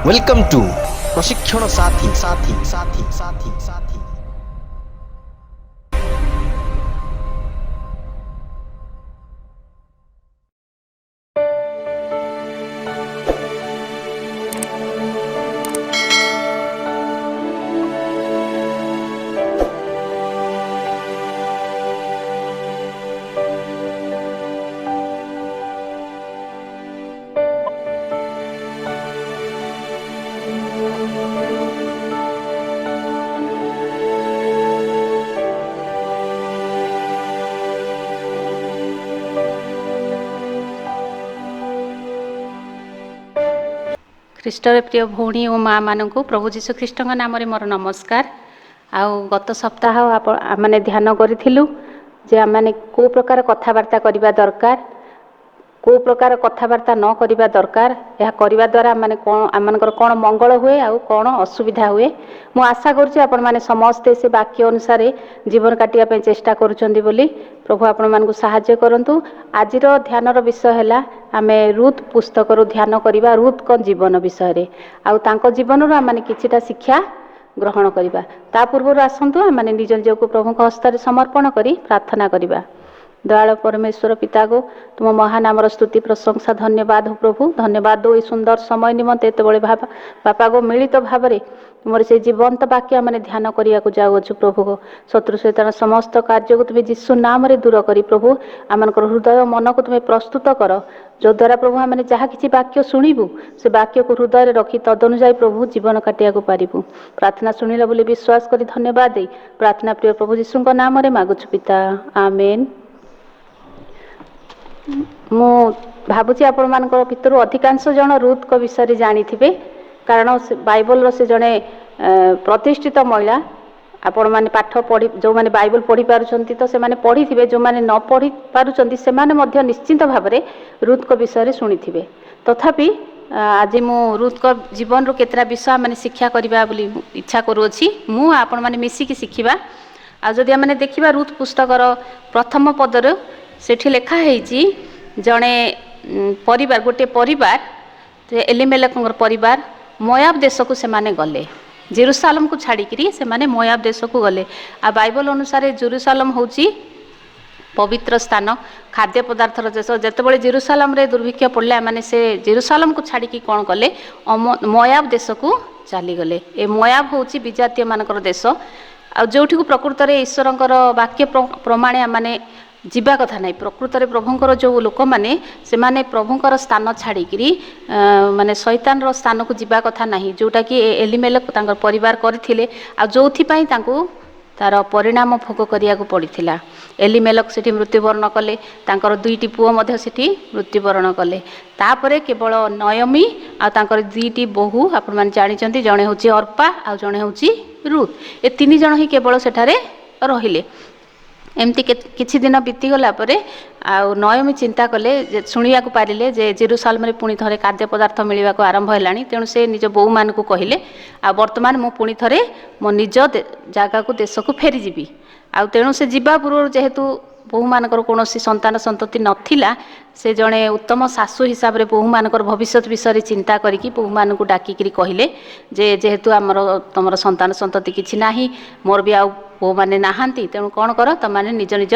Welcome to प्रशिक्षण साथी साथी साथी साथी साथी। ଖ୍ରୀଷ୍ଟରେ ପ୍ରିୟ ଭଉଣୀ ଓ ମା ମାନଙ୍କୁ ପ୍ରଭୁ ଯୀଶୁ ଖ୍ରୀଷ୍ଟଙ୍କ ନାମରେ ମୋର ନମସ୍କାର। ଆଉ ଗତ ସପ୍ତାହ ଆମେ ଧ୍ୟାନ କରିଥିଲୁ ଯେ ଆମେ କେଉଁ ପ୍ରକାର କଥାବାର୍ତ୍ତା କରିବା ଦରକାର, କେଉଁ ପ୍ରକାର କଥାବାର୍ତ୍ତା ନ କରିବା ଦରକାର, ଏହା କରିବା ଦ୍ୱାରା ଆମମାନଙ୍କର କ'ଣ ମଙ୍ଗଳ ହୁଏ ଆଉ କ'ଣ ଅସୁବିଧା ହୁଏ। ମୁଁ ଆଶା କରୁଛି ଆପଣମାନେ ସମସ୍ତେ ସେ ବାକ୍ୟ ଅନୁସାରେ ଜୀବନ କାଟିବା ପାଇଁ ଚେଷ୍ଟା କରୁଛନ୍ତି ବୋଲି ପ୍ରଭୁ ଆପଣମାନଙ୍କୁ ସାହାଯ୍ୟ କରନ୍ତୁ। ଆଜିର ଧ୍ୟାନର ବିଷୟ ହେଲା ଆମେ ରୁଥ୍ ପୁସ୍ତକରୁ ଧ୍ୟାନ କରିବା ରୁଥ୍ଙ୍କ ଜୀବନ ବିଷୟରେ, ଆଉ ତାଙ୍କ ଜୀବନରୁ ଆମେ କିଛିଟା ଶିକ୍ଷା ଗ୍ରହଣ କରିବା। ତା ପୂର୍ବରୁ ଆସନ୍ତୁ ଆମେ ନିଜ ନିଜକୁ ପ୍ରଭୁଙ୍କ ହସ୍ତରେ ସମର୍ପଣ କରି ପ୍ରାର୍ଥନା କରିବା। ଦୟାଳ ପରମେଶ୍ୱର ପିତାକୁ ତୁମ ମହାନାମର ସ୍ତୁତି ପ୍ରଶଂସା ଧନ୍ୟବାଦ ହୋ ପ୍ରଭୁ। ଧନ୍ୟବାଦ ଦଉ ଏହି ସୁନ୍ଦର ସମୟ ନିମନ୍ତେ ଏତେବେଳେ ବାପାକୁ ମିଳିତ ଭାବରେ ତୁମର ସେ ଜୀବନ୍ତ ବାକ୍ୟ ଆମେ ଧ୍ୟାନ କରିବାକୁ ଯାଉଅଛୁ। ପ୍ରଭୁ ଶତ୍ରୁ ସୈତାନ ସମସ୍ତ କାର୍ଯ୍ୟକୁ ତୁମେ ଯୀଶୁ ନାମରେ ଦୂର କରି ପ୍ରଭୁ ଆମମାନଙ୍କର ହୃଦୟ ମନକୁ ତୁମେ ପ୍ରସ୍ତୁତ କର, ଯଦ୍ୱାରା ପ୍ରଭୁ ଆମେ ଯାହା କିଛି ବାକ୍ୟ ଶୁଣିବୁ ସେ ବାକ୍ୟକୁ ହୃଦୟରେ ରଖି ତଦନୁଯାୟୀ ପ୍ରଭୁ ଜୀବନ କାଟିବାକୁ ପାରିବୁ। ପ୍ରାର୍ଥନା ଶୁଣିଲ ବୋଲି ବିଶ୍ୱାସ କରି ଧନ୍ୟବାଦ ଦେଇ ପ୍ରାର୍ଥନା ପ୍ରିୟ ପ୍ରଭୁ ଯୀଶୁଙ୍କ ନାମରେ ମାଗୁଛୁ ପିତା, ଆମେନ୍। ମୁଁ ଭାବୁଛି ଆପଣମାନଙ୍କର ଭିତରୁ ଅଧିକାଂଶ ଜଣ ରୁଥ୍ଙ୍କ ବିଷୟରେ ଜାଣିଥିବେ, କାରଣ ବାଇବଲର ସେ ଜଣେ ପ୍ରତିଷ୍ଠିତ ମହିଳା। ଆପଣମାନେ ପାଠ ପଢ଼ି ଯେଉଁମାନେ ବାଇବଲ ପଢ଼ି ପାରୁଛନ୍ତି ତ ସେମାନେ ପଢ଼ିଥିବେ, ଯେଉଁମାନେ ନ ପଢ଼ି ପାରୁଛନ୍ତି ସେମାନେ ମଧ୍ୟ ନିଶ୍ଚିନ୍ତ ଭାବରେ ରୁଥ୍ଙ୍କ ବିଷୟରେ ଶୁଣିଥିବେ। ତଥାପି ଆଜି ମୁଁ ରୁଥ୍ଙ୍କ ଜୀବନରୁ କେତେଟା ବିଷୟ ମାନେ ଶିକ୍ଷା କରିବା ବୋଲି ଇଚ୍ଛା କରୁଅଛି। ମୁଁ ଆପଣମାନେ ମିଶିକି ଶିଖିବା। ଆଉ ଯଦି ଆମେ ଦେଖିବା ରୁଥ୍ ପୁସ୍ତକର ପ୍ରଥମ ପଦରୁ ସେଠି ଲେଖା ହେଇଛି ଜଣେ ପରିବାର, ଗୋଟିଏ ପରିବାର ଏଲିମେଲେକଙ୍କର ପରିବାର ମୋୟାବ ଦେଶକୁ ସେମାନେ ଗଲେ। ଜେରୁସାଲେମକୁ ଛାଡ଼ିକିରି ସେମାନେ ମୋୟାବ ଦେଶକୁ ଗଲେ। ଆଉ ବାଇବଲ ଅନୁସାରେ ଜେରୁସାଲେମ ହେଉଛି ପବିତ୍ର ସ୍ଥାନ, ଖାଦ୍ୟ ପଦାର୍ଥର ଦେଶ। ଯେତେବେଳେ ଜେରୁସାଲେମରେ ଦୁର୍ଭିକ୍ଷ ପଡ଼ିଲା ମାନେ ସେ ଜେରୁସାଲେମକୁ ଛାଡ଼ିକି କ'ଣ କଲେ, ମୋୟାବ ଦେଶକୁ ଚାଲିଗଲେ। ଏ ମୋୟାବ ହେଉଛି ବିଜାତୀୟମାନଙ୍କର ଦେଶ, ଆଉ ଯେଉଁଠିକୁ ପ୍ରକୃତରେ ଈଶ୍ୱରଙ୍କର ବାକ୍ୟ ପ୍ରମାଣେ ମାନେ ଯିବା କଥା ନାହିଁ। ପ୍ରକୃତରେ ପ୍ରଭୁଙ୍କର ଯେଉଁ ଲୋକମାନେ ସେମାନେ ପ୍ରଭୁଙ୍କର ସ୍ଥାନ ଛାଡ଼ିକିରି ମାନେ ଶୈତାନର ସ୍ଥାନକୁ ଯିବା କଥା ନାହିଁ, ଯେଉଁଟାକି ଏଲିମେଲେକ ତାଙ୍କର ପରିବାର କରିଥିଲେ, ଆଉ ଯେଉଁଥିପାଇଁ ତାଙ୍କୁ ତାର ପରିଣାମ ଭୋଗ କରିବାକୁ ପଡ଼ିଥିଲା। ଏଲିମେଲେକ ସେଠି ମୃତ୍ୟୁବରଣ କଲେ, ତାଙ୍କର ଦୁଇଟି ପୁଅ ମଧ୍ୟ ସେଠି ମୃତ୍ୟୁବରଣ କଲେ। ତାପରେ କେବଳ ନୟମୀ ଆଉ ତାଙ୍କର ଦୁଇଟି ବୋହୂ ଆପଣମାନେ ଜାଣିଛନ୍ତି, ଜଣେ ହେଉଛି ଅର୍ପା ଆଉ ଜଣେ ହେଉଛି ରୁଥ୍। ଏ ତିନି ଜଣ ହିଁ କେବଳ ସେଠାରେ ରହିଲେ। ଏମିତି କିଛି ଦିନ ବିତିଗଲା ପରେ ଆଉ ନୟମୀ ଚିନ୍ତା କଲେ, ଶୁଣିବାକୁ ପାରିଲେ ଯେ ଜେରୁସାଲେମରେ ପୁଣି ଥରେ ଖାଦ୍ୟ ପଦାର୍ଥ ମିଳିବାକୁ ଆରମ୍ଭ ହେଲାଣି। ତେଣୁ ସେ ନିଜ ବୋହୂମାନଙ୍କୁ କହିଲେ, ଆଉ ବର୍ତ୍ତମାନ ମୁଁ ପୁଣି ଥରେ ମୋ ନିଜ ଜାଗାକୁ ଦେଶକୁ ଫେରିଯିବି। ଆଉ ତେଣୁ ସେ ଯିବା ପୂର୍ବରୁ ଯେହେତୁ ବୋହୂମାନଙ୍କର କୌଣସି ସନ୍ତାନ ସନ୍ତତି ନଥିଲା, ସେ ଜଣେ ଉତ୍ତମ ଶାଶୁ ହିସାବରେ ବୋହୂମାନଙ୍କର ଭବିଷ୍ୟତ ବିଷୟରେ ଚିନ୍ତା କରିକି ବୋହୂମାନଙ୍କୁ ଡାକିକିରି କହିଲେ ଯେ ଯେହେତୁ ତମର ସନ୍ତାନ ସନ୍ତତି କିଛି ନାହିଁ, ମୋର ବି ଆଉ ପୁଅମାନେ ନାହାନ୍ତି, ତେଣୁ କ'ଣ କର, ତମମାନେ ନିଜ ନିଜ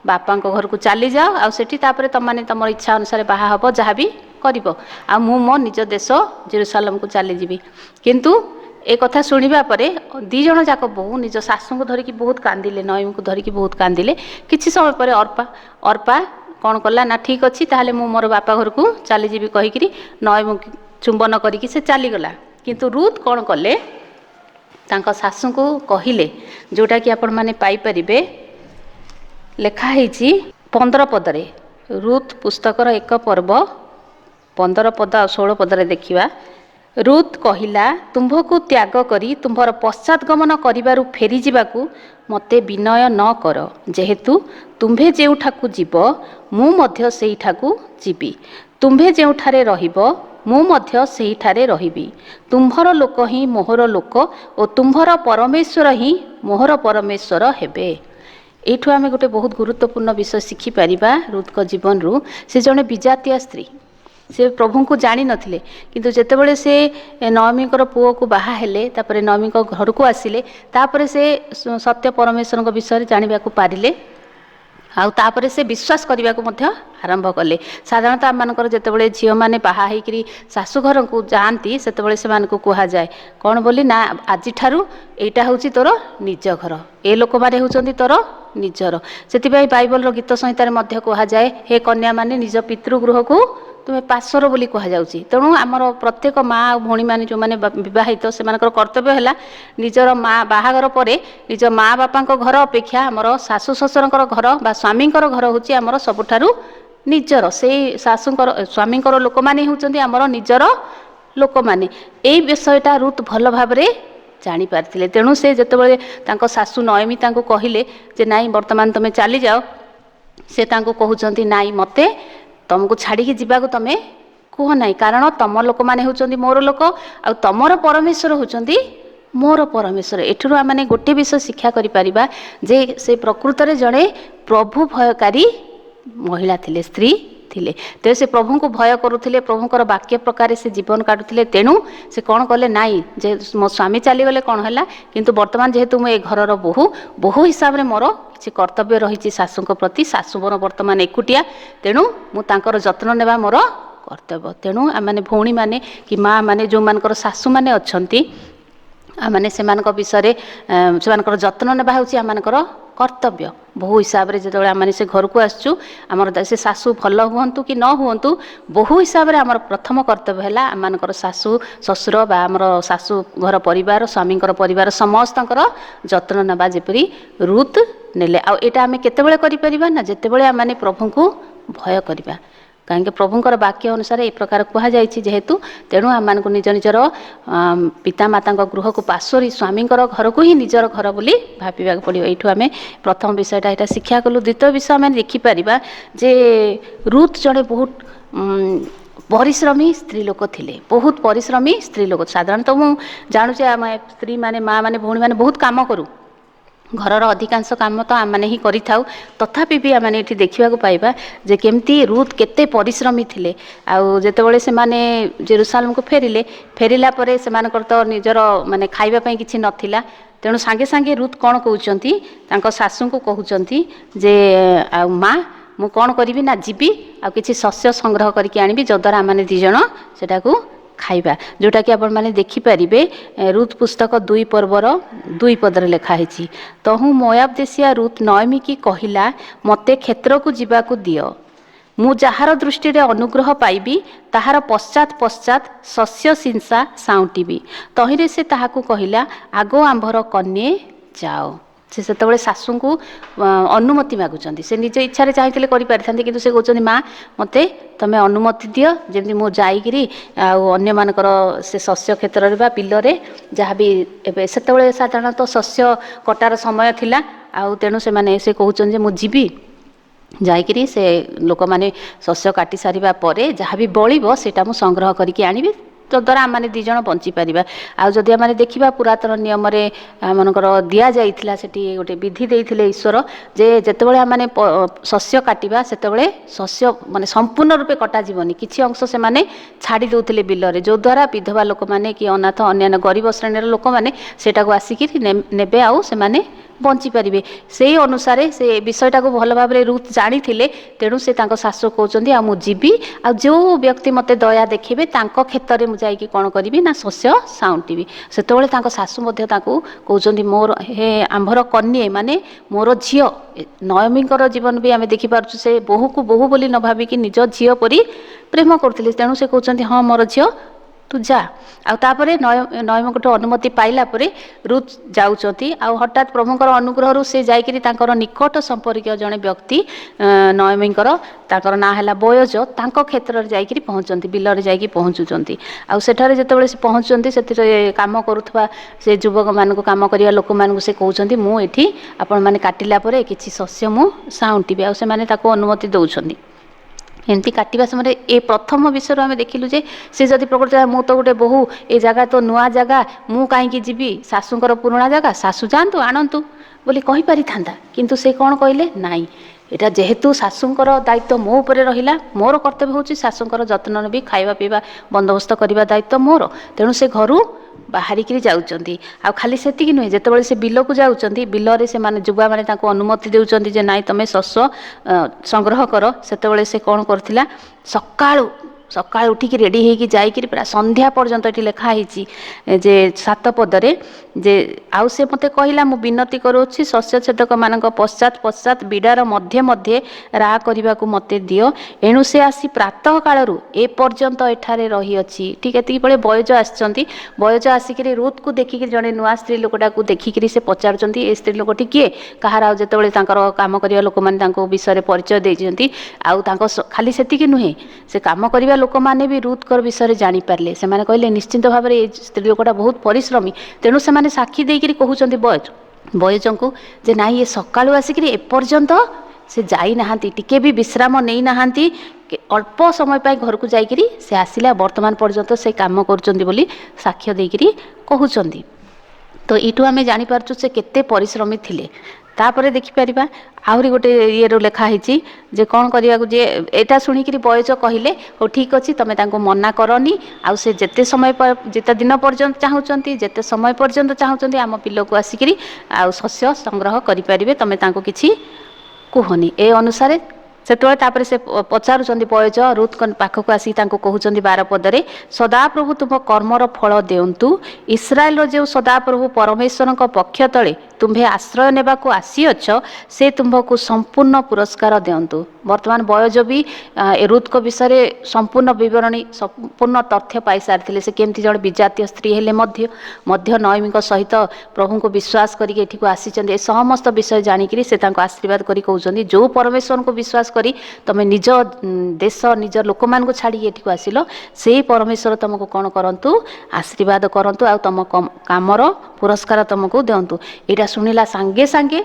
ବାପାଙ୍କ ଘରକୁ ଚାଲିଯାଅ, ଆଉ ସେଠି ତାପରେ ତମମାନେ ତମର ଇଚ୍ଛା ଅନୁସାରେ ବାହା ହେବ, ଯାହା ବି କରିବ, ଆଉ ମୁଁ ମୋ ନିଜ ଦେଶ ଜେରୁସାଲେମକୁ ଚାଲିଯିବି। କିନ୍ତୁ ଏ କଥା ଶୁଣିବା ପରେ ଦୁଇ ଜଣ ଯାକ ବୋହୂ ନିଜ ଶାଶୁଙ୍କୁ ଧରିକି ବହୁତ କାନ୍ଦିଲେ, ନୟମୀଙ୍କୁ ଧରିକି ବହୁତ କାନ୍ଦିଲେ। କିଛି ସମୟ ପରେ ଅର୍ପା କ'ଣ କଲା ନା, ଠିକ୍ ଅଛି ତାହେଲେ ମୁଁ ମୋର ବାପା ଘରକୁ ଚାଲିଯିବି କହିକିରି ନୟମୀଙ୍କୁ ଚୁମ୍ବନ କରିକି ସେ ଚାଲିଗଲା। କିନ୍ତୁ ରୁଥ୍ କ'ଣ କଲେ, ତାଙ୍କ ଶାଶୁଙ୍କୁ କହିଲେ, ଯେଉଁଟାକି ଆପଣମାନେ ପାଇପାରିବେ ଲେଖା ହେଇଛି 15 ପଦରେ। ରୁଥ୍ ପୁସ୍ତକର 1 ପର୍ବ 15 ପଦ ଆଉ 16 ପଦରେ ଦେଖିବା। ରୁଥ୍ କହିଲା, ତୁମ୍ଭକୁ ତ୍ୟାଗ କରି ତୁମ୍ଭର ପଶ୍ଚାତଗମନ କରିବାରୁ ଫେରିଯିବାକୁ ମୋତେ ବିନୟ ନ କର। ଯେହେତୁ ତୁମ୍ଭେ ଯେଉଁଠାକୁ ଯିବ ମୁଁ ମଧ୍ୟ ସେଇଠାକୁ ଯିବି, ତୁମ୍ଭେ ଯେଉଁଠାରେ ରହିବ ମୁଁ ମଧ୍ୟ ସେହିଠାରେ ରହିବି। ତୁମ୍ଭର ଲୋକ ହିଁ ମୋହର ଲୋକ ଓ ତୁମ୍ଭର ପରମେଶ୍ୱର ହିଁ ମୋହର ପରମେଶ୍ୱର ହେବେ। ଏଇଠୁ ଆମେ ଗୋଟେ ବହୁତ ଗୁରୁତ୍ୱପୂର୍ଣ୍ଣ ବିଷୟ ଶିଖିପାରିବା ରୁଥ୍ଙ୍କ ଜୀବନରୁ। ସେ ଜଣେ ବିଜାତୀୟ ସ୍ତ୍ରୀ, से प्रभु को जानी नथिले किंतु जेतेबेले से नवमीकर पुओ को बाहा हेले तापरे नवमी घर को आसिले तापरे से सत्य परमेश्वर विषय जानवा को पारिले आउ तापरे से विश्वास करने को मध्य आरंभ कले। साधारणतः आमर जितेबाला झील मैंने बाहा होकर शाशुघर को जाती से कह जाए कौन बोली ना आज यहाँ हूँ तोर निज घर ए लोक मैंने होती तोर निजर से बाइबल गीत संहितार कह जाए हे कन्या माने निज पितृगृह को तुम्हें पार्श्वर बोली कहुच्छी। तेणु आमर प्रत्येक माँ भौणी मैंने जो मैंने बहित से कर्तव्य है निजर माँ बाहागर पर निज माँ बापा घर अपेक्षा आमर शाशु शशुर घर बा स्वामी घर हूँ आमर सबुठारु निजर से शाशुकर स्वामी लोक मैंने होती आमर निजर लोक मैंने यही विषयटा रुत भल भाव जानी पारिथिले। तेणु से जेतेबेले तांको शाशु नयमी तांको कहिले जे नाई वर्तमान तुम चली जाओ से तांको कहउचंती नाई मते तुमको छाड़ी जीवाको तमे कह ना कारण तुम लोक मैंने होती मोर लोक आ तुमर परमेश्वर होती मोर परमेश्वर। एठुरु आमने गोटे विषय शिक्षा करि परिबा जे से प्रकृत रे जड़े प्रभु भयकारी महिला थिले स्त्री थिले ते से प्रभु को भय करुथिले प्रभुकर वाक्य प्रकार से जीवन काटुथिले। तेणु से कौन कले नाई जे मो स्वामी चलीगले कौन है किंतु वर्तमान जेहेतु मुझे घर बोहू हिसाब से मोर किसी कर्तव्य रही शाशु प्रति शाशु मोर वर्तमान एकुटिया तेणु मुझे जत्न नेबा मोर कर्तव्य। तेणु आम भौणी मैंने कि माँ मैंने जो मानकर शाशु मैंने अच्छी आमने से विषय से जत्न नेबा हूँ आमर कर्तव्य। बहु हिसाब से जो आम से घर को आसचु आमर से शाशु भल हूँ कि न हूँ बहु हिसाब से आमर प्रथम कर्तव्य है आमर शाशु शशुर बा आमर शाशु घर परिवार स्वामी परिवार समस्त जत्न नेबा जेपरी रुत नेले। आटा आम केतेबेले करिपरिबा ना जेतेबेले आम प्रभु को भय करवा कहीं प्रभुंर वाक्य अनुसार ये प्रकार कहुई जेहेतु तेणु आम निज निजर पितामाता गृह को पार्श्वर स्वामी घर को ही निजर घर बोली भाविबा पड़ो। ये आम प्रथम विषयटा यहाँ शिक्षा कलु। द्वितीय विषय आम देखिपर जे रुत जड़े बहुत परिश्रमी स्त्री लोक थिले बहुत परिश्रमी स्त्री लोक। साधारणतः मुझे जानुचे आम स्त्री माने माँ माने भौणी माने बहुत काम करूँ घरर अधिकांश काम तो आम ही करिथाउ तथापि भी आम ये देखा पाइबा जे केमती रुत केते परिश्रमी थिले। आउ जेतेबेले से माने जेरुसालेम को फेरिला परे सेमानकर तो निजर माने खाइबा पई किछि नथिला तेणु सांगे सांगे रुत कौन कहउचंती तांको सासू को कहउचंती जे आ माँ मु कौन करी ना जीवी आ किछि शस्य संग्रह करके आनिबी जद्वारा आम दी जण सेटाकू खाइबा जोटा कि आपण माने देखि परिबे रुत पुस्तक 2 पर्वर 2 पदर लिखाई तहु मोयाब देशिया रुत नयमी की कहिला मते क्षेत्र को जीवा को दियो मु जहार दृष्टि रे अनुग्रह पाइबी ताहार पश्चात पश्चात शस्य सिंसा साउंटीबी तहिरे से ताहाकू कहिला आगो आंभर कन्ये जाओ। से सेतबेले शाशु को अनुमति मागुचंती से निज इच्छा चाहते करें कि से कहते माँ मते तमें अनुमति दियो जमी मु जाइकरी अन्य मानकर से शस्य क्षेत्र में बिलरे जहाँ भी सेतबेले साधारणतः शस्य कटार समय थिला आउ तेणु से माने से कहउचन जे मु जीवी जाइकरी से लोक माने शस्य काटी सारिबा परे जहाँ भी बलिबो सेटा मु संग्रह करके आनिबी तद्वारा आम दी जन बंची पार। आदि आम देखा पुरातन नियम आमर दि जाइला सेठी गोटे विधि देते ईश्वर जे जितेबाला आम शस्य काटिबा सेतेबेले शस्य माने संपूर्ण रूपे कटा जीवनी किछि अंश से माने छाड़ी दउथिले बिलरे जो द्वारा विधवा लोक माने कि अनाथ अन्य गरीब श्रेणीर लोक माने सेटा को आसिक नेबे आउ से माने बंची पारे से अनुसार से विषयटा को भल भाव रुत जानी तेणु से शाशु कहते आ जीवी आ जो व्यक्ति मते दया देखिए क्षेत्र में जाइए कौन करी ना शस्य साउंटी से शाशु कहते मोर हे आंभर कन्ये माने मोर झील नयमी जीवन भी आम देखिपुर से बोहू को बोहू बोली न भाविकी निज झील परी प्रेम करते तेणु से कहते हाँ मोर झील तू जा आउे नयमी अनुमति पाइला परे रुत जाऊँगी आ हठात प्रभुंर अनुग्रह से जाकरी निकट संपर्क जड़े व्यक्ति नयमीकर ना है बयज क्षेत्र में जाकरी पहुँचती बिलरे जाकि पहुँचुंट आठार जो पहुँचुंट से कम करुवा से युवक मान कम करवा लोक मान से कहते मुझे आपण मैंने काटिला किसी शस्य मु साउंटी आ अनुमति दौरान एमती काटा समय ये प्रथम विषय आम देखिलु जे से जदि प्रकृत मु तो गोटे बहु ए जगह तो नुआ जगह मु कहीं जीवी शाशुंकर पुराणा जगह शाशु जातु आणतु बोली कही पारि था किंतु से कौन कहले नाई ଏଇଟା ଯେହେତୁ ଶାଶୁଙ୍କର ଦାୟିତ୍ୱ ମୋ ଉପରେ ରହିଲା, ମୋର କର୍ତ୍ତବ୍ୟ ହେଉଛି ଶାଶୁଙ୍କର ଯତ୍ନ ନେବି, ଖାଇବା ପିଇବା ବନ୍ଦୋବସ୍ତ କରିବା ଦାୟିତ୍ୱ ମୋର। ତେଣୁ ସେ ଘରୁ ବାହାରିକିରି ଯାଉଛନ୍ତି। ଆଉ ଖାଲି ସେତିକି ନୁହେଁ, ଯେତେବେଳେ ସେ ବିଲକୁ ଯାଉଛନ୍ତି, ବିଲରେ ସେମାନେ ଯୁବାମାନେ ତାଙ୍କୁ ଅନୁମତି ଦେଉଛନ୍ତି ଯେ ନାଇଁ ତମେ ଶସ୍ୟ ସଂଗ୍ରହ କର, ସେତେବେଳେ ସେ କ'ଣ କରୁଥିଲା, ସକାଳୁ ଉଠିକି ରେଡ଼ି ହେଇକି ଯାଇକିରି ପୁରା ସନ୍ଧ୍ୟା ପର୍ଯ୍ୟନ୍ତ, ଏଠି ଲେଖା ହେଇଛି ଯେ 7 ପଦରେ, ଯେ ଆଉ ସେ ମୋତେ କହିଲା ମୁଁ ବିନତି କରୁଅଛି ଶସ୍ୟଛେଦକମାନଙ୍କ ପଶ୍ଚାତ ବିଡ଼ାର ମଧ୍ୟେ ରା କରିବାକୁ ମୋତେ ଦିଅ। ଏଣୁ ସେ ଆସି ପ୍ରାତଃ କାଳରୁ ଏପର୍ଯ୍ୟନ୍ତ ଏଠାରେ ରହିଅଛି। ଠିକ୍ ଏତିକି ବେଳେ ବୟଜ ଆସିଛନ୍ତି। ବୟଜ ଆସିକିରି ରୁଥକୁ ଦେଖିକି, ଜଣେ ନୂଆ ସ୍ତ୍ରୀ ଲୋକଟାକୁ ଦେଖିକିରି ସେ ପଚାରୁଛନ୍ତି ଏ ସ୍ତ୍ରୀ ଲୋକଟି କିଏ, କାହାର। ଆଉ ଯେତେବେଳେ ତାଙ୍କର କାମ କରିବା ଲୋକମାନେ ତାଙ୍କ ବିଷୟରେ ପରିଚୟ ଦେଇଛନ୍ତି, ଆଉ ତାଙ୍କ ଖାଲି ସେତିକି ନୁହେଁ, ସେ କାମ କରିବା ଲୋକମାନେ ବି ରୁଥଙ୍କର ବିଷୟରେ ଜାଣିପାରିଲେ। ସେମାନେ କହିଲେ ନିଶ୍ଚିନ୍ତ ଭାବରେ ଏ ସ୍ତ୍ରୀ ଲୋକଟା ବହୁତ ପରିଶ୍ରମୀ। ତେଣୁ ସେମାନେ ସାକ୍ଷୀ ଦେଇକିରି କହୁଛନ୍ତି ବୟଜଙ୍କୁ ଯେ ନାଇଁ ଏ ସକାଳୁ ଆସିକିରି ଏପର୍ଯ୍ୟନ୍ତ ସେ ଯାଇନାହାନ୍ତି, ଟିକେ ବି ବିଶ୍ରାମ ନେଇନାହାନ୍ତି, ଅଳ୍ପ ସମୟ ପାଇଁ ଘରକୁ ଯାଇକିରି ସେ ଆସିଲା, ବର୍ତ୍ତମାନ ପର୍ଯ୍ୟନ୍ତ ସେ କାମ କରୁଛନ୍ତି ବୋଲି ସାକ୍ଷ୍ୟ ଦେଇକିରି କହୁଛନ୍ତି। ତ ଏଇଠୁ ଆମେ ଜାଣିପାରୁଛୁ ସେ କେତେ ପରିଶ୍ରମୀ ଥିଲେ। ତାପରେ ଦେଖିପାରିବା ଆହୁରି ଗୋଟେ ଇଏରୁ ଲେଖା ହେଇଛି ଯେ କ'ଣ କରିବାକୁ, ଯେ ଏଇଟା ଶୁଣିକିରି ବୟଜ କହିଲେ ହଉ ଠିକ୍ ଅଛି, ତମେ ତାଙ୍କୁ ମନା କରନି, ଆଉ ସେ ଯେତେ ଦିନ ପର୍ଯ୍ୟନ୍ତ ଚାହୁଁଛନ୍ତି, ଯେତେ ସମୟ ପର୍ଯ୍ୟନ୍ତ ଚାହୁଁଛନ୍ତି ଆମ ବିଲକୁ ଆସିକିରି ଆଉ ଶସ୍ୟ ସଂଗ୍ରହ କରିପାରିବେ, ତମେ ତାଙ୍କୁ କିଛି କୁହନି। ଏ ଅନୁସାରେ ସେତେବେଳେ ତାପରେ ସେ ପଚାରୁଛନ୍ତି, ବୟଜ ରୁଥଙ୍କ ପାଖକୁ ଆସିକି ତାଙ୍କୁ କହୁଛନ୍ତି 12 ପଦରେ, ସଦାପ୍ରଭୁ ତୁମ କର୍ମର ଫଳ ଦିଅନ୍ତୁ। ଇସ୍ରାଏଲର ଯେଉଁ ସଦାପ୍ରଭୁ ପରମେଶ୍ୱରଙ୍କ ପକ୍ଷ ତଳେ ତୁମ୍ଭେ ଆଶ୍ରୟ ନେବାକୁ ଆସିଅଛ, ସେ ତୁମ୍ଭକୁ ସମ୍ପୂର୍ଣ୍ଣ ପୁରସ୍କାର ଦିଅନ୍ତୁ। ବର୍ତ୍ତମାନ ବୟଜ ବି ରୁଥଙ୍କ ବିଷୟରେ ସମ୍ପୂର୍ଣ୍ଣ ବିବରଣୀ, ସମ୍ପୂର୍ଣ୍ଣ ତଥ୍ୟ ପାଇସାରିଥିଲେ। ସେ କେମିତି ଜଣେ ବିଜାତୀୟ ସ୍ତ୍ରୀ ହେଲେ ମଧ୍ୟ ନୟମିଙ୍କ ସହିତ ପ୍ରଭୁଙ୍କୁ ବିଶ୍ୱାସ କରିକି ଏଠିକୁ ଆସିଛନ୍ତି, ଏ ସମସ୍ତ ବିଷୟ ଜାଣିକିରି ସେ ତାଙ୍କୁ ଆଶୀର୍ବାଦ କରି କହୁଛନ୍ତି, ଯେଉଁ ପରମେଶ୍ୱରଙ୍କୁ ବିଶ୍ୱାସ କରି ତମେ ନିଜ ଦେଶ, ନିଜ ଲୋକମାନଙ୍କୁ ଛାଡ଼ିକି ଏଠିକୁ ଆସିଲ, ସେଇ ପରମେଶ୍ୱର ତମକୁ କ'ଣ କରନ୍ତୁ, ଆଶୀର୍ବାଦ କରନ୍ତୁ, ଆଉ ତମ କାମର ପୁରସ୍କାର ତମକୁ ଦିଅନ୍ତୁ। ଏଇଟା ଶୁଣିଲା ସାଙ୍ଗେ ସାଙ୍ଗେ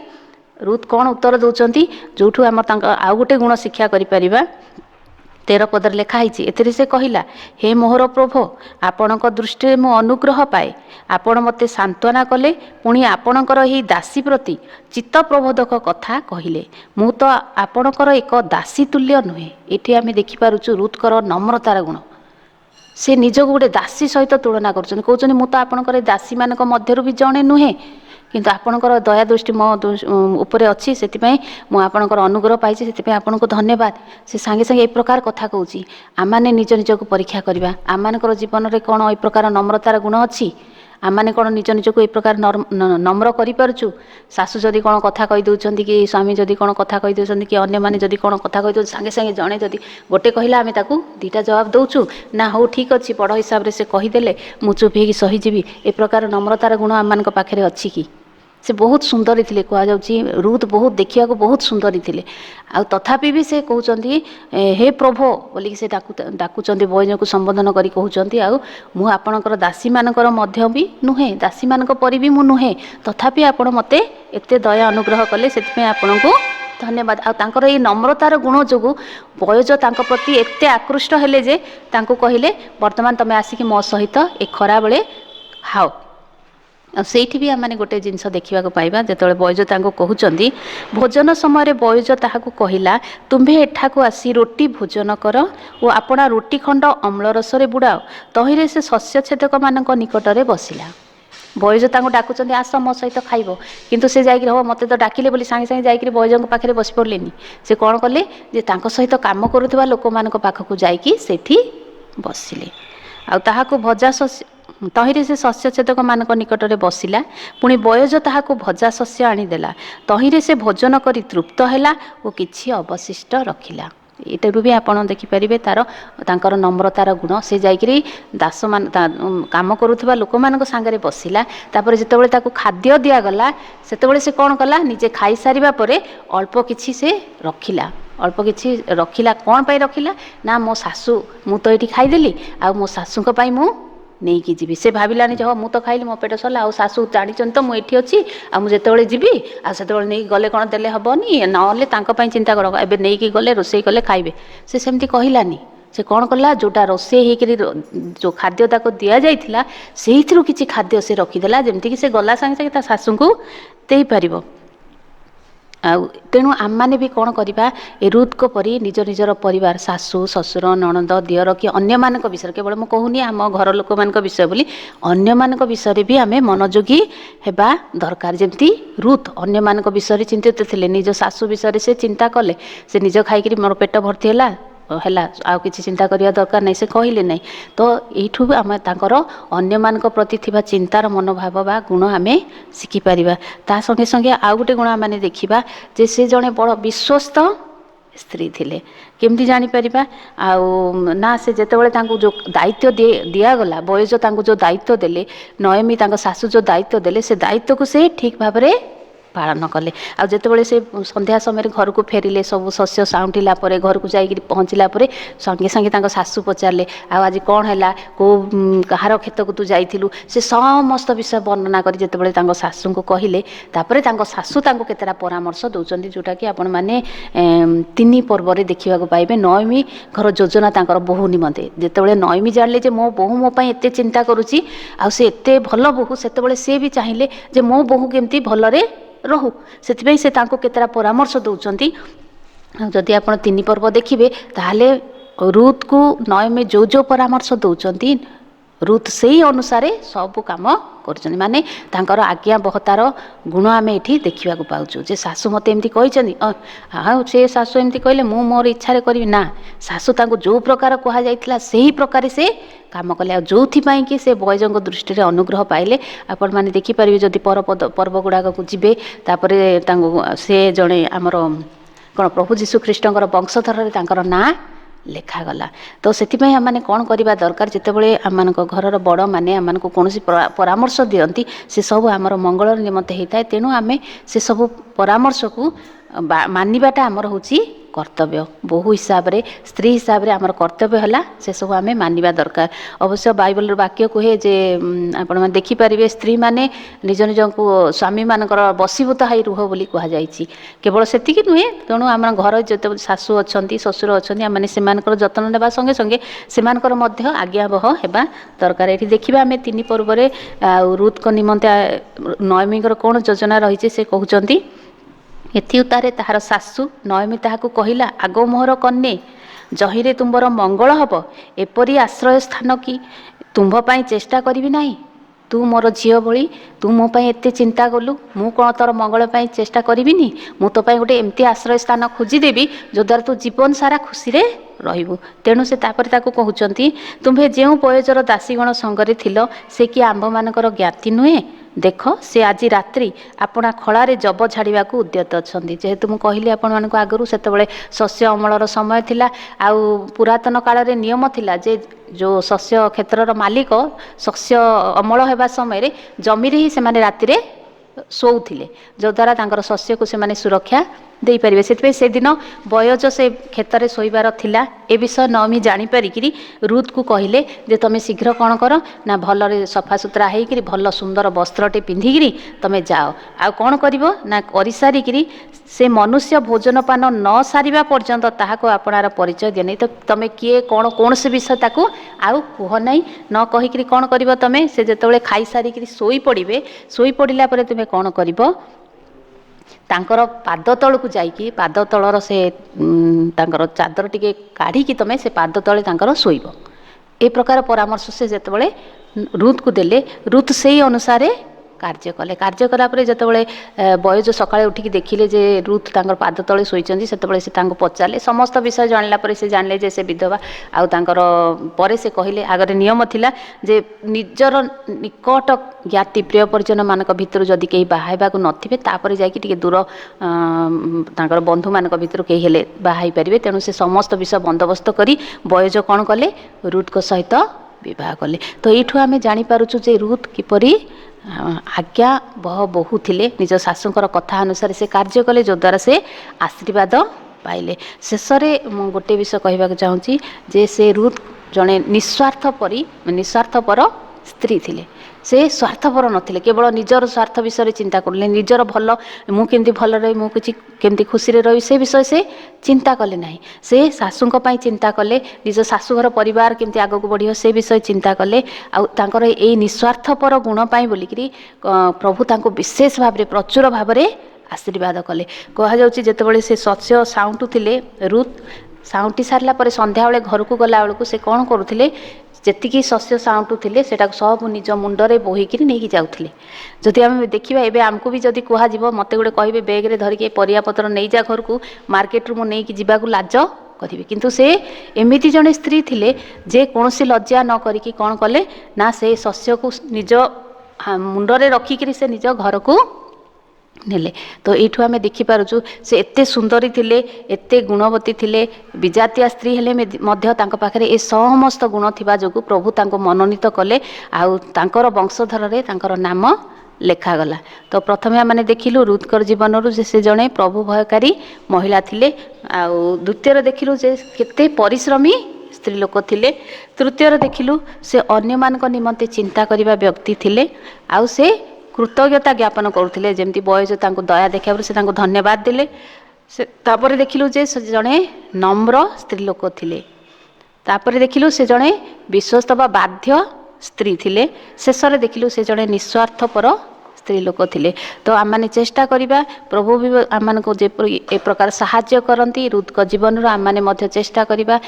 ରୁଥ୍ କ'ଣ ଉତ୍ତର ଦେଉଛନ୍ତି, ଯେଉଁଠୁ ଆମର ତାଙ୍କ ଆଉ ଗୋଟେ ଗୁଣ ଶିକ୍ଷା କରିପାରିବା। 13 ପଦରେ ଲେଖା ହେଇଛି, ଏଥିରେ ସେ କହିଲା, ହେ ମୋହର ପ୍ରଭୁ, ଆପଣଙ୍କ ଦୃଷ୍ଟିରେ ମୁଁ ଅନୁଗ୍ରହ ପାଏ। ଆପଣ ମୋତେ ସାନ୍ତ୍ୱନା କଲେ, ପୁଣି ଆପଣଙ୍କର ଏହି ଦାସୀ ପ୍ରତି ଚିତ୍ତପ୍ରବୋଧକ କଥା କହିଲେ। ମୁଁ ତ ଆପଣଙ୍କର ଏକ ଦାସୀ ତୁଲ୍ୟ ନୁହେଁ। ଏଠି ଆମେ ଦେଖିପାରୁଛୁ ରୁଥଙ୍କର ନମ୍ରତାର ଗୁଣ। ସେ ନିଜକୁ ଗୋଟେ ଦାସୀ ସହିତ ତୁଳନା କରୁଛନ୍ତି, କହୁଛନ୍ତି ମୁଁ ତ ଆପଣଙ୍କର ଏ ଦାସୀମାନଙ୍କ ମଧ୍ୟରୁ ବି ଜଣେ ନୁହେଁ, କିନ୍ତୁ ଆପଣଙ୍କର ଦୟା ଦୃଷ୍ଟି ମୋ ଉପରେ ଅଛି, ସେଥିପାଇଁ ମୁଁ ଆପଣଙ୍କର ଅନୁଗ୍ରହ ପାଇଛି, ସେଥିପାଇଁ ଆପଣଙ୍କୁ ଧନ୍ୟବାଦ। ସେ ସାଙ୍ଗେ ସାଙ୍ଗେ ଏ ପ୍ରକାର କଥା କହୁଛି। ଆମମାନେ ନିଜ ନିଜକୁ ପରୀକ୍ଷା କରିବା, ଆମମାନଙ୍କର ଜୀବନରେ କ'ଣ ଏ ପ୍ରକାର ନମ୍ରତାର ଗୁଣ ଅଛି? ଆମମାନେ କ'ଣ ନିଜ ନିଜକୁ ଏ ପ୍ରକାର ନମ୍ର କରିପାରୁଛୁ? ଶାଶୁ ଯଦି କ'ଣ କଥା କହିଦେଉଛନ୍ତି, କି ସ୍ୱାମୀ ଯଦି କ'ଣ କଥା କହିଦେଉଛନ୍ତି, କି ଅନ୍ୟମାନେ ଯଦି କ'ଣ କଥା କହିଦେଉଛନ୍ତି, ସାଙ୍ଗେ ସାଙ୍ଗେ ଜଣେ ଯଦି ଗୋଟେ କହିଲା ଆମେ ତାକୁ 2ଟା ଜବାବ ଦେଉଛୁ, ନା ହଉ ଠିକ୍ ଅଛି, ବଡ଼ ହିସାବରେ ସେ କହିଦେଲେ ମୁଁ ଚୁପ୍ ହେଇକି ସହିଯିବି। ଏ ପ୍ରକାର ନମ୍ରତାର ଗୁଣ ଆମମାନଙ୍କ ପାଖରେ ଅଛି କି? ସେ ବହୁତ ସୁନ୍ଦରୀ ଥିଲେ, କୁହାଯାଉଛି ରୁଥ୍ ବହୁତ ଦେଖିବାକୁ ବହୁତ ସୁନ୍ଦରୀ ଥିଲେ। ଆଉ ତଥାପି ବି ସେ କହୁଛନ୍ତି ହେ ପ୍ରଭୁ ବୋଲିକି ସେ ଡାକୁଛନ୍ତି, ବୟଜଙ୍କୁ ସମ୍ବୋଧନ କରି କହୁଛନ୍ତି, ଆଉ ମୁଁ ଆପଣଙ୍କର ଦାସୀମାନଙ୍କର ମଧ୍ୟ ବି ନୁହେଁ, ଦାସୀମାନଙ୍କ ପରି ବି ମୁଁ ନୁହେଁ, ତଥାପି ଆପଣ ମୋତେ ଏତେ ଦୟା ଅନୁଗ୍ରହ କଲେ, ସେଥିପାଇଁ ଆପଣଙ୍କୁ ଧନ୍ୟବାଦ। ଆଉ ତାଙ୍କର ଏଇ ନମ୍ରତାର ଗୁଣ ଯୋଗୁଁ ବୟଜ ତାଙ୍କ ପ୍ରତି ଏତେ ଆକୃଷ୍ଟ ହେଲେ ଯେ ତାଙ୍କୁ କହିଲେ, ବର୍ତ୍ତମାନ ତମେ ଆସିକି ମୋ ସହିତ ଏ ଖରାବେଳେ ଖାଅ। ଆଉ ସେଇଠି ବି ଆମେ ଗୋଟେ ଜିନିଷ ଦେଖିବାକୁ ପାଇବା, ଯେତେବେଳେ ବୟଜ ତାଙ୍କୁ କହୁଛନ୍ତି, ଭୋଜନ ସମୟରେ ବୟଜ ତାହାକୁ କହିଲା, ତୁମ୍ଭେ ଏଠାକୁ ଆସି ରୋଟି ଭୋଜନ କର ଓ ଆପଣା ରୋଟି ଖଣ୍ଡ ଅମ୍ଳ ରସରେ ବୁଡ଼ାଅ। ତହିଁରେ ସେ ଶସ୍ୟଛେଦକମାନଙ୍କ ନିକଟରେ ବସିଲା। ବୟଜ ତାଙ୍କୁ ଡାକୁଛନ୍ତି, ଆସ ମୋ ସହିତ ଖାଇବ, କିନ୍ତୁ ସେ ଯାଇକି ହବ ମୋତେ ତ ଡାକିଲେ ବୋଲି ସାଙ୍ଗେ ସାଙ୍ଗେ ଯାଇକିରି ବୟଜଙ୍କ ପାଖରେ ବସି ପଡ଼ିଲେନି। ସେ କ'ଣ କଲେ, ଯେ ତାଙ୍କ ସହିତ କାମ କରୁଥିବା ଲୋକମାନଙ୍କ ପାଖକୁ ଯାଇକି ସେଠି ବସିଲେ। ଆଉ ତାହାକୁ ତହିଁରେ ସେ ଶସ୍ୟଛେଦକମାନଙ୍କ ନିକଟରେ ବସିଲା। ପୁଣି ବୟଜ ତାହାକୁ ଭଜା ଶସ୍ୟ ଆଣିଦେଲା। ତହିଁରେ ସେ ଭୋଜନ କରି ତୃପ୍ତ ହେଲା ଓ କିଛି ଅବଶିଷ୍ଟ ରଖିଲା। ଏଇଟାରୁ ବି ଆପଣ ଦେଖିପାରିବେ ତାଙ୍କର ନମ୍ରତାର ଗୁଣ। ସେ ଯାଇକିରି କାମ କରୁଥିବା ଲୋକମାନଙ୍କ ସାଙ୍ଗରେ ବସିଲା। ତାପରେ ଯେତେବେଳେ ତାକୁ ଖାଦ୍ୟ ଦିଆଗଲା, ସେତେବେଳେ ସେ କ'ଣ କଲା, ନିଜେ ଖାଇସାରିବା ପରେ ଅଳ୍ପ କିଛି ସେ ରଖିଲା। କ'ଣ ପାଇଁ ରଖିଲା, ନା ମୋ ଶାଶୁ, ମୁଁ ତ ଏଇଠି ଖାଇଦେଲି, ଆଉ ମୋ ଶାଶୁଙ୍କ ପାଇଁ ମୁଁ ନେଇକି ଯିବି। ସେ ଭାବିଲାନି ଯେ ହଁ ମୁଁ ତ ଖାଇଲି, ମୋ ପେଟ ସରିଲା, ଆଉ ଶାଶୁ ଜାଣିଛନ୍ତି ତ ମୁଁ ଏଠି ଅଛି, ଆଉ ମୁଁ ଯେତେବେଳେ ଯିବି ଆଉ ସେତେବେଳେ ନେଇକି ଗଲେ କ'ଣ ଦେଲେ ହେବନି, ନହେଲେ ତାଙ୍କ ପାଇଁ ଚିନ୍ତା କର, ଏବେ ନେଇକି ଗଲେ ରୋଷେଇ କଲେ ଖାଇବେ। ସେ ସେମିତି କହିଲାନି। ସେ କ'ଣ କଲା, ଯେଉଁଟା ରୋଷେଇ ହେଇକିରି ଯେଉଁ ଖାଦ୍ୟ ତାକୁ ଦିଆଯାଇଥିଲା, ସେଇଥିରୁ କିଛି ଖାଦ୍ୟ ସେ ରଖିଦେଲା, ଯେମିତିକି ସେ ଗଲା ସାଙ୍ଗେ ସାଙ୍ଗେ ତା ଶାଶୁଙ୍କୁ ଦେଇପାରିବ। तेणु आम मैंने भी कौन करवा ए रुथ को परी निज निजर परिवार सासू ससुर नणंद दियर कि अन्य मान विषय केवल मुझे कहूनी आम घर लोक मान विषय बोली अन्य मान विषय भी आम मनोयोगी हेबा दरकार जमती रुथ अन्य मान विषय चिंतित थे निज सासू विषय से चिंता कले से निज खाई मोर पेट भर्ती है आउ कि चिंता करने दरकार नहीं से कहले नहीं तो यू आम तर अन्य मान प्रति थिबा चिंतार मनोभाव बा गुण आम शिखिपर ता संगे संगे आउ गोटे गुण आम देखा जे से जड़े बड़ विश्वस्त स्त्री थिले केमती जानीपर ना से जितेबाला जो दायित्व दिगला बयज जो दायित्व देले नयमी सासू जो दायित्व देले से दायित्व को से ठीक भाव में पालन कले आते से संध्या समय घर को फेरिले सब शस्य साउंटिला घर को जाकर पहुँचला संगे संगे सासू पचारे आज कौन है को कहार क्षेत्र को तू जाइलु से समस्त विषय वर्णना कर जिते सासू को कहले सासू केतेटा परामर्श दौरान जोटा कि आपण मैंने 3 पर्व देखा पाइबे नयमी घर योजना तांकर बोहू निमंते जिते नयमी जानले मो बोहू मो एत चिंता करुच्ची आते भल बोहू से सी भी चाहिए जे मो बोहू केमती भलरे रहू से केतेटा परामर्श दौरान जदि आप 3 पर्व देखिए ताहले रुथ को नयमी जो परामर्श दौरान रुथ से ही अनुसार सब कम कर माने तांकर आज्ञा बहतार गुण आम ये देखा पाचु जे सासू मत एमती कही हाँ से सासू एमती कहले मु मोर इच्छा करी ना सासू तांको जो प्रकार कह जाइथिला सेही प्रकार से काम कले जो कि से बयजों दृष्टि अनुग्रह पाइले आपण माने देखिपारे जदि पर्व गुड़ाक को जीवे से जड़े आमर कौन प्रभु जीशु ख्रीष्टर वंशधर ना लेखागला तो से आम कौन करवा दरकार जितेबाला आम घर बड़ मैंने आम कौन परामर्श दियंती से सब आमर मंगल निमंते होता है तेणु आम से सब परामर्श को मानिबाटा आमर होची कर्तव्य बहु हिसाब रे स्त्री हिसाब रे आमर कर्तव्य है से सब आम मानिबा दरकार अवश्य बाइबल वाक्य कहे जे आपण मैंने देखिपारे स्त्री माने निज निज को स्वामी मानकर बसीभूत हाई रुह बोली कह जाइछि केवल सेतिक नुहे तेणु आम घर जो सासू अच्छा ससुर अच्छा आम से जत्न नेबा संगे संगे सेमानकर मध्य आज्ञावह हेबा दरकार ये देखा आम 3 पर्व रुथ को निमंते नयमीकर कौन योजना रही से कहते एथिउतारे ताहार सासू नयमी ताहाकु कहिला आगो मोहर कन्ये जहिरे तुमर मंगल हब एपरी आश्रय स्थान कि तुम्भ पाई चेष्टा करिवि नाही तू मोर झील भली तू मो पाई एते चिंता कलु मु कौन तोर मंगल पाई चेष्टा करिविनी मु तो पाई गोटे एमती आश्रय स्थान खोजिदेवी जो द्वारा तू जीवन सारा खुशी रे रहिबु तेणु से तापर ताकू कहउचंती तुम्हे जेउ बयजर दासीगण संगरे थिलो से कि आंभ मानकर ज्ञाति नुहे देख से आज रात्रि आपणा खलारे जब झाड़ा को उद्यत अच्छा जेहेतु मुझे कहली आपण आगु से शस्य अमलर समय थिला आउ पुरातन काल रे नियम थिला जे जो शस्य क्षेत्रर मालिक शस्य अमल होगा समय जमी ही से राति रे शोउथिले जो द्वारा शस्य को से सुरक्षा दे पारे से दिन बयज से क्षेत्र में शोबार थिला ए विषय नयमी जानीपारिकी रुथ को कहले जे तुम शीघ्र कौन कर ना भल सफा सुतरा होकर भल सुंदर वस्त्रटे पिंधिकी तुम जाओ आ कौन कर ना कर सारिकी से मनुष्य भोजन पान न सारिबा पर्यंत ताहाको आपणार परिचय दिए नहीं तो तुम किए कौन कौन से विषय ताकू आउ कह ना न कहीकि कौन कर तुम से जिते खाई सारिकी शोई पड़ा तुम कौन कर तांकर पाद तल को जाइकी पाद तलर से तांकर चादर टिके काढ़ी तुम से पाद तले तांकर शोइब ए प्रकार परामर्श से जितेबाला रुथ को देले रुथ से ही अनुसार कार्य कला जितेबाला बयज सकाଳେ उठिकी देखिले जे रुथ तांकर पाद तले शोइचंती सेतेबाला से तांको पचारे समस्त विषय जानला परे से जानले जे से विधवा आउ तांकर परे से कहले आगरे नियम थिला जे निजर निकट ज्ञाति प्रिय परिजन मानक भितर जदि केही बाहाइबा को नथिबे तापरे जाई कि टिके दूर तांकर बंधु मानक भितर केही हेले बाहाइ परिबे तेणु से समस्त विषय बंदोबस्त करी बयज कोन कले रुथ को सहित विवाह कले तो एठु आमे जानि पारुछु जे रुथ किपरि आज्ञा बहु थिले निज सासूंकर कथा अनुसार से कार्य कले जो द्वारा से आशीर्वाद पाइले शेष में गोटे विषय कहवाक चाहूँगी जे से रुथ जड़े निस्वार्थपर स्त्री थिले से स्वार्थपर नथिले केवल निजर स्वार्थ विषय चिंता करले निजर भल मुझे भल रही मुझे केमती खुशी रही से विषय से चिंता कले ना से सासूंक पई चिंता कले निज शाशुघर परिवार केमती आग को बढ़ियो से विषय चिंता कले आउर ये निस्वार्थपर गुण पाई बोलिकी प्रभु तांको विशेष भाव में प्रचुर भाव में आशीर्वाद कले कहुच्छे जितेबाला से शस्य साउंटुले रुथ साउंटी सारा पर संध्या बेले घर को गला बेलू से कौन करुले जी शस्य साउंटुले से सब निज मुंडरे बोहीकि नहीं जाऊे जदि आम देखा एवं आमको भी जब कह मत गोटे कहे बैग्रे धरिकी परियापत्र नहीं जा घर को मार्केट रू मुझे जावाक लाज करेंगे किंतु से एमती जड़े स्त्री थिले जे कौन लज्जा न करी कौन कले ना से शस्य को निज मुंडरे रखिक से निज घर को नेले तो यू आम देखिपुँ से एत सुंदरी थिले एते गुणवती थिले विजातीय स्त्री हेले पाखे ए समस्त गुण थिबा जोगु प्रभु तांको मनोनीत कले आउ तांकर वंशधर रे तांकर नाम लेखागला तो प्रथमे आम देखिलु रुथकर जीवन रू से जड़े प्रभु भयकारी महिला थिले आउ द्वितीय देखिलु जे केते परिश्रमी स्त्री लोक थिले तृतीय देखिलु से अन्य मान निमंते चिंता करिबा व्यक्ति थिले आउ से कृतज्ञता ज्ञापन करुले जमी बयज दया देखा से धन्यवाद देले से तापर देखिलु जे से जड़े नम्र स्त्री लोक थिले तापर देखिलु से जड़े विश्वस्त बा बाध्य स्त्री थिले शेषर देखिलु से जड़े निस्वार्थपर स्त्री लोक थिले तो आम मैंने चेष्टा करिबा प्रभु भी आम को ए प्रकार साहाय्य करती रुथ जीवन आम मैंने चेष्टा करिबा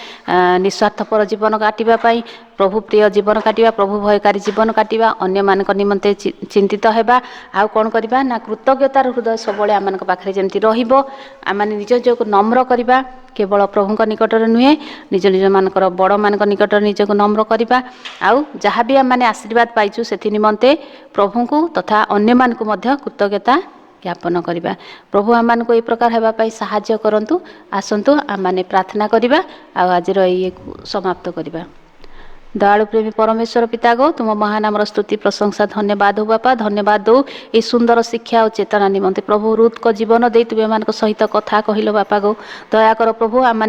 निस्वार्थपर जीवन काटिबा पाई प्रभु प्रिय जीवन काटिबा प्रभु भयकारी जीवन काटिबा अन्य मान निमंते चिंतित हेबा आउ कौन करबा ना कृतज्ञतार हृदय सब आम पाखे जमी रहिबो आम निज निजको नम्र करबा केवल प्रभु निकट नुहे निज निज मानकर बड़ मान निकट निजक नम्र करबा आउ जहाँ भी आम आशीर्वाद पाइचु से निमंते प्रभु को तथा अन्य मान को मध्य कृतज्ञता ज्ञापन करबा प्रभु आम को ये प्रकार हेबापई साहाय्य करंतु आसंतु आम प्रार्थना करबा आउ आज ये समाप्त करबा। दयालु प्रेमी परमेश्वर पिता गो तुम महानाम स्तुति प्रशंसा धन्यवाद हो बापा धन्यवाद दो ये सुंदर शिक्षा और चेतना निमंते प्रभु रुथ को जीवन दे तुम मान सहित कथा कहल बापा गो दया कर प्रभु आम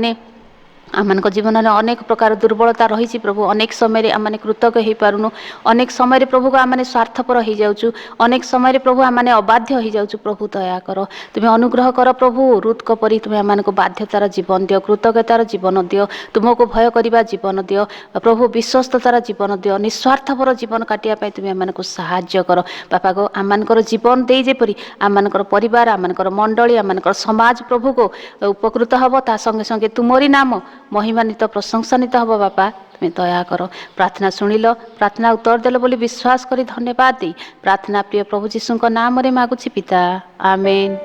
आम जीवन में अनेक प्रकार दुर्बलता रही प्रभु अनेक समय आम कृतज्ञ हो पारुनु अनेक समय प्रभु को आम स्वार्थपर हो जाऊँ अनेक समय प्रभु आम अबाध्य हो जाऊँ प्रभु दया कर तुम्हें अनुग्रह कर प्रभु रुथ को परी तुम्हें आम बाध्यतार जीवन दियो कृतज्ञतार जीवन दियो तुमको भय करवा जीवन दियो प्रभु विश्वस्ततार जीवन दियो निस्वार्थपर जीवन काटिया तुम्हें आम साहाय्य कर बापा गो आम जीवन दे जेपरी आम परिवार आम मंडली आम समाज प्रभु को उपकृत हम ता संगे संगे तुमरी नाम महिमान्वित प्रशंसान्वित हम बापा तुम्हें दया कर प्रार्थना शुणिल प्रार्थना उत्तर देल बोली विश्वास करी धन्यवाद दी प्रार्थना प्रिय प्रभु जीशु नाम रे मागुछि पिता आमेन।